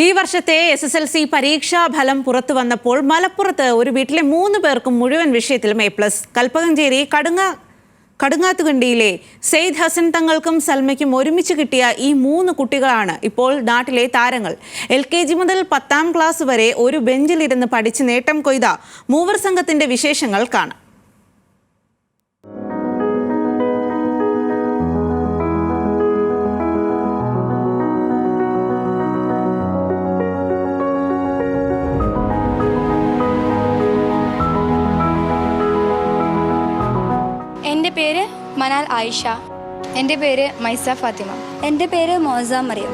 ഈ വർഷത്തെ SSLC പരീക്ഷാ ഫലം പുറത്തു വന്നപ്പോൾ മലപ്പുറത്ത് ഒരു വീട്ടിലെ 3 പേർക്കും മുഴുവൻ വിഷയത്തിലും A+. കൽപ്പകഞ്ചേരി കടുങ്ങാത്തുകണ്ടിയിലെ സെയ്ദ് ഹസൻ തങ്ങൾക്കും സൽമയ്ക്കും ഒരുമിച്ച് കിട്ടിയ ഈ 3 കുട്ടികളാണ് ഇപ്പോൾ നാട്ടിലെ താരങ്ങൾ. LKG മുതൽ 10ാം ക്ലാസ് വരെ ഒരു ബെഞ്ചിലിരുന്ന് പഠിച്ച് നേട്ടം കൊയ്ത മൂവർ സംഘത്തിന്റെ വിശേഷങ്ങൾ കാണാം. എൻ്റെ പേര് മനാൽ ആയിഷ. എൻ്റെ പേര് മൈസ ഫാത്തിമ. എൻ്റെ പേര് മോസ മറിയം.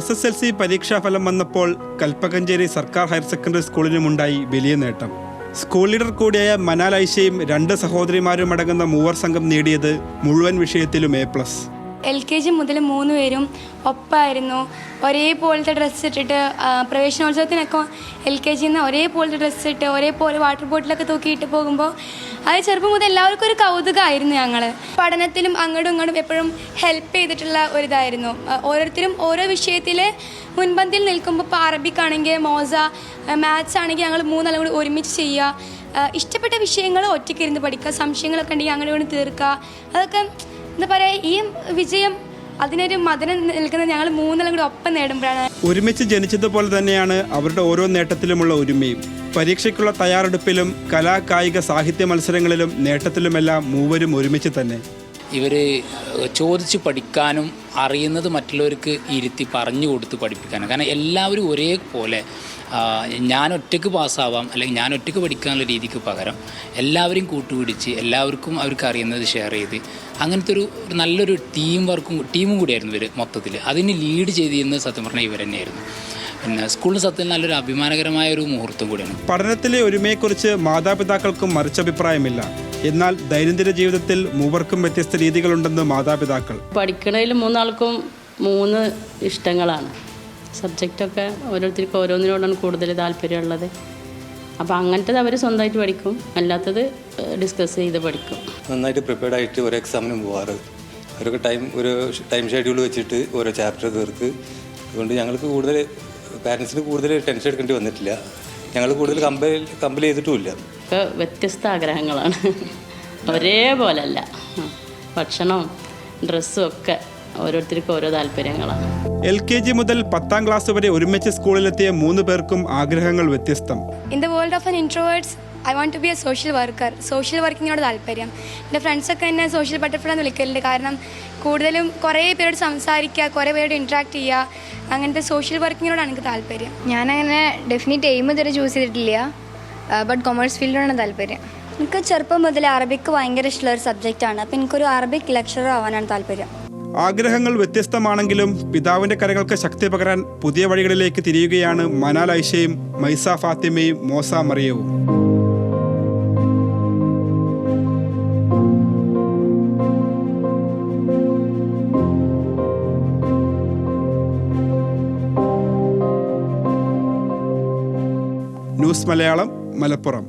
SSLC പരീക്ഷാഫലം വന്നപ്പോൾ കൽപ്പകഞ്ചേരി സർക്കാർ ഹയർ സെക്കൻഡറി സ്കൂളിനുമുണ്ടായി വലിയ നേട്ടം. സ്കൂൾ ലീഡർ കൂടിയായ മനാൽ ആയിഷയും 2 സഹോദരിമാരും അടങ്ങുന്ന മൂവർ സംഘം നേടിയത് മുഴുവൻ വിഷയത്തിലും A+. LKG മുതൽ 3 പേരും ഒപ്പമായിരുന്നു. ഒരേപോലത്തെ ഡ്രസ്സ് ഇട്ടിട്ട് പ്രവേശനോത്സവത്തിനൊക്കെ LKGന്ന് ഒരേപോലത്തെ ഡ്രസ്സ് ഇട്ട് ഒരേപോലെ വാട്ടർ ബോട്ടിലൊക്കെ തൂക്കിയിട്ട് പോകുമ്പോൾ അത് ചെറുപ്പം മുതൽ എല്ലാവർക്കും ഒരു കൗതുകമായിരുന്നു. ഞങ്ങൾ പഠനത്തിലും അങ്ങോട്ടും ഇങ്ങോട്ടും എപ്പോഴും ഹെൽപ്പ് ചെയ്തിട്ടുള്ള ഒരിതായിരുന്നു. ഓരോരുത്തരും ഓരോ വിഷയത്തിൽ മുൻപന്തിയിൽ നിൽക്കുമ്പോൾ ഇപ്പോൾ അറബിക്കാണെങ്കിൽ മോസ, മാത്സ് ആണെങ്കിൽ ഞങ്ങൾ 3 കൂടി ഒരുമിച്ച് ചെയ്യുക. ഇഷ്ടപ്പെട്ട വിഷയങ്ങൾ ഒറ്റയ്ക്ക് ഇരുന്ന് പഠിക്കുക, സംശയങ്ങളൊക്കെ ഉണ്ടെങ്കിൽ അങ്ങനെ കൊണ്ട് തീർക്കുക. അതൊക്കെ എന്താ പറയുക, ഈ വിജയം അതിനൊരു മദനം നിൽക്കുന്നത് ഞങ്ങൾ 3 കൂടി ഒപ്പം നേടുമ്പോഴാണ്. ഒരുമിച്ച് ജനിച്ചതുപോലെ തന്നെയാണ് അവരുടെ ഓരോ നേട്ടത്തിലുമുള്ള ഒരുമയും. പരീക്ഷയ്ക്കുള്ള തയ്യാറെടുപ്പിലും കലാ കായിക സാഹിത്യ മത്സരങ്ങളിലും നേട്ടത്തിലുമെല്ലാം മൂവരും ഒരുമിച്ച് തന്നെ. ഇവർ ചോദിച്ച് പഠിക്കാനും അറിയുന്നത് മറ്റുള്ളവർക്ക് ഇരുത്തി പറഞ്ഞു കൊടുത്ത് പഠിപ്പിക്കാനും. കാരണം എല്ലാവരും ഒരേപോലെ ഞാൻ ഒറ്റയ്ക്ക് പാസ്സാവാം അല്ലെങ്കിൽ ഞാൻ ഒറ്റയ്ക്ക് പഠിക്കാനുള്ള രീതിക്ക് പകരം എല്ലാവരെയും കൂട്ടുപിടിച്ച് എല്ലാവർക്കും അവർക്ക് അറിയുന്നത് ഷെയർ ചെയ്ത് അങ്ങനത്തെ ഒരു നല്ലൊരു ടീമും കൂടിയായിരുന്നു ഇവർ മൊത്തത്തിൽ. അതിന് ലീഡ് ചെയ്തിരുന്നത് സത്യം പറഞ്ഞാൽ ഇവർ തന്നെയായിരുന്നു. പിന്നെ സ്കൂളിന് സത്യം നല്ലൊരു അഭിമാനകരമായ ഒരു മുഹൂർത്തം കൂടിയാണ്. പഠനത്തിലെ ഒരുമയെക്കുറിച്ച് മാതാപിതാക്കൾക്കും മറിച്ചഭിപ്രായമില്ല. എന്നാൽ ദൈനംദിന ജീവിതത്തിൽ മൂവർക്കും വ്യത്യസ്ത രീതികളുണ്ടെന്ന് മാതാപിതാക്കൾ. പഠിക്കണതിൽ 3 ആൾക്കും 3 ഇഷ്ടങ്ങളാണ്. സബ്ജക്റ്റൊക്കെ ഓരോരുത്തർക്ക് ഓരോന്നിനോടാണ് കൂടുതൽ താല്പര്യമുള്ളത്. അപ്പോൾ അങ്ങനത്തത് അവർ സ്വന്തമായിട്ട് പഠിക്കും, അല്ലാത്തത് ഡിസ്കസ് ചെയ്ത് പഠിക്കും. നന്നായിട്ട് പ്രിപ്പയർഡ് ആയിട്ട് ഓരോ എക്സാമിനും പോകാറ്. അവരൊക്കെ ഒരു ടൈം ഷെഡ്യൂൾ വെച്ചിട്ട് ഓരോ ചാപ്റ്റർ തീർക്ക്. അതുകൊണ്ട് ഞങ്ങൾക്ക് കൂടുതൽ പാരൻസിന് കൂടുതൽ ടെൻഷൻ എടുക്കേണ്ടി വന്നിട്ടില്ല. ഞങ്ങൾ കൂടുതൽ കമ്പൽ ചെയ്തിട്ടുമില്ല. ഒക്കെ വ്യത്യസ്ത ആഗ്രഹങ്ങളാണ്, ഒരേപോലല്ല. ഭക്ഷണവും ഡ്രസ്സും ഒക്കെ ഓരോരുത്തർക്കും ഓരോ താല്പര്യങ്ങളാണ്. LKG മുതൽ 10ാം ക്ലാസ് വരെ ഒരുമിച്ച് സ്കൂളിലെത്തിയ 3 പേർക്കും ആഗ്രഹങ്ങൾ വ്യത്യസ്തം. In the world of an introverts I want to be a social worker. Social വർക്കിങ്ങിനോട് താല്പര്യം. എൻ്റെ ഫ്രണ്ട്സൊക്കെ എന്നെ സോഷ്യൽ ബട്ടർഫ്ലൈ എന്ന് വിളിക്കലുണ്ട്. കാരണം കൂടുതലും കുറേ പേരോട് സംസാരിക്കുക, കുറേ പേരോട് ഇൻട്രാക്ട് ചെയ്യുക, അങ്ങനത്തെ സോഷ്യൽ വർക്കിങ്ങിനോടാണ് എനിക്ക് താല്പര്യം. ഞാനങ്ങനെ ഡെഫിനറ്റ് എയിം ഇതുവരെ ചൂസ് ചെയ്തിട്ടില്ല. ബട്ട് കൊമേഴ്സ് ഫീൽഡിലാണ് താല്പര്യം. എനിക്ക് ചെറുപ്പം മുതൽ അറബിക്ക് ഭയങ്കര ഇഷ്ടമുള്ള ഒരു സബ്ജക്റ്റാണ്. അപ്പോൾ എനിക്കൊരു അറബിക് ലെക്ചറർ ആവാനാണ് താല്പര്യം. ആഗ്രഹങ്ങൾ വ്യത്യസ്തമാണെങ്കിലും പിതാവിന്റെ കരങ്ങൾക്ക് ശക്തി പകരാൻ പുതിയ വഴികളിലേക്ക് തിരിയുകയാണ് മനാൽ ആയിഷയും മൈസ ഫാത്തിമയും മോസ മറിയവും. ന്യൂസ് മലയാളം, മലപ്പുറം.